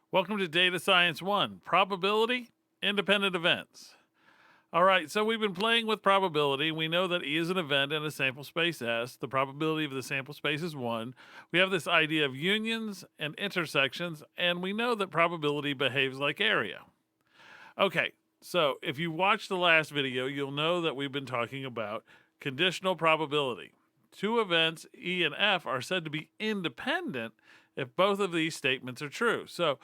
Welcome to Data Science 1, Probability, Independent Events. All right, so we've been playing with probability. We know that E is an event in a sample space S. The probability of the sample space is 1. We have this idea of unions and intersections, and we know that probability behaves like area. Okay, so if you watched the last video, you'll know that we've been talking about conditional probability. Two events, E and F, are said to be independent if both of these statements are true. So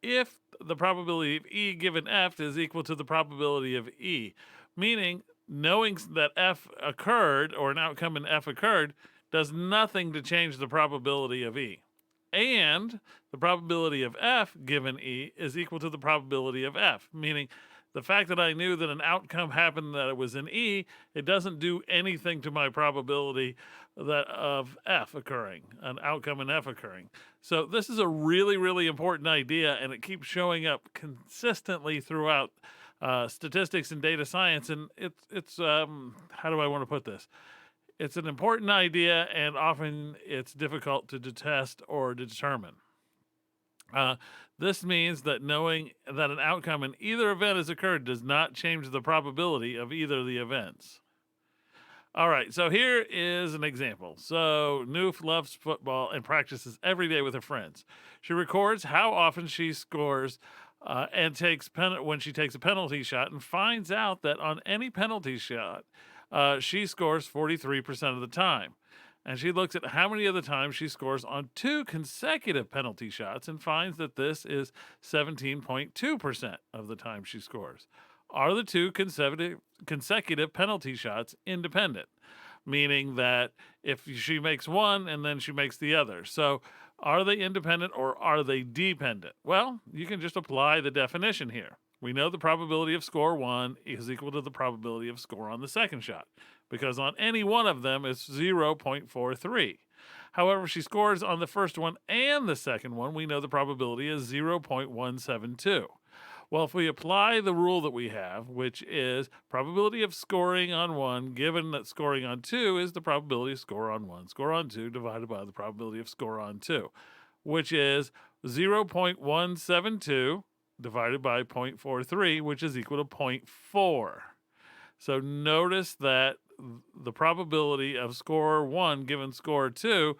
if the probability of E given F is equal to the probability of E, meaning knowing that F occurred or an outcome in F occurred does nothing to change the probability of E. And the probability of F given E is equal to the probability of F, meaning the fact that I knew that an outcome happened that it was in E, it doesn't do anything to my probability that of F occurring, an outcome in F occurring. So this is a really, really important idea, and it keeps showing up consistently throughout statistics and data science. And it's how do I want to put this? It's an important idea, and often it's difficult to test or determine. This means that knowing that an outcome in either event has occurred does not change the probability of either of the events. All right, so here is an example. So Noof loves football and practices every day with her friends. She records how often she scores and when she takes a penalty shot, and finds out that on any penalty shot, she scores 43% of the time. And she looks at how many of the times she scores on two consecutive penalty shots and finds that this is 17.2% of the time she scores. Are the two consecutive penalty shots independent? Meaning that if she makes one and then she makes the other. So are they independent or are they dependent? Well, you can just apply the definition here. We know the probability of score 1 is equal to the probability of score on the second shot, because on any one of them it's 0.43. However, if she scores on the first one and the second one, we know the probability is 0.172. Well, if we apply the rule that we have, which is probability of scoring on 1 given that scoring on 2 is the probability of score on 1, score on 2 divided by the probability of score on 2, which is 0.172 divided by 0.43, which is equal to 0.4. So notice that the probability of score 1 given score 2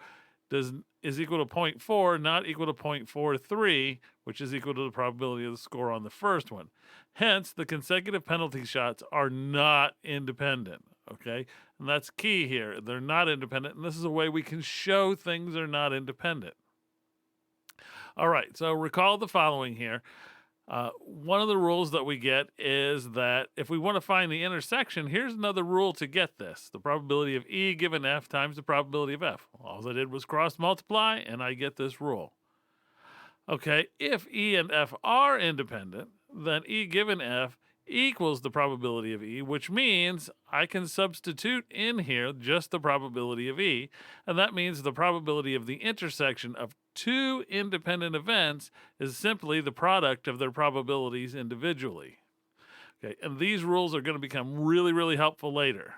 is equal to 0.4, not equal to 0.43, which is equal to the probability of the score on the first one. Hence, the consecutive penalty shots are not independent, okay? And that's key here. They're not independent, and this is a way we can show things are not independent. All right, so recall the following here. One of the rules that we get is that if we want to find the intersection, here's another rule to get this. The probability of E given F times the probability of F. All I did was cross multiply, and I get this rule. Okay, if E and F are independent, then E given F equals the probability of E, which means I can substitute in here just the probability of E, and that means the probability of the intersection of two independent events is simply the product of their probabilities individually. Okay, and these rules are going to become really, really helpful later.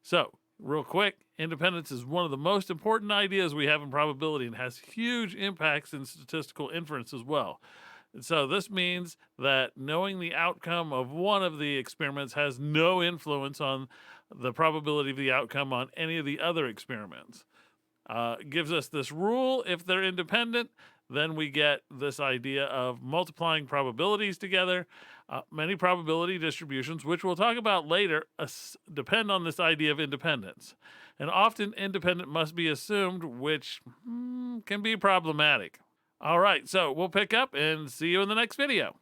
So, real quick, independence is one of the most important ideas we have in probability and has huge impacts in statistical inference as well. And so this means that knowing the outcome of one of the experiments has no influence on the probability of the outcome on any of the other experiments. Gives us this rule: if they're independent, then we get this idea of multiplying probabilities together. Many probability distributions, which we'll talk about later, depend on this idea of independence. And often independent must be assumed, which can be problematic. All right, so we'll pick up and see you in the next video.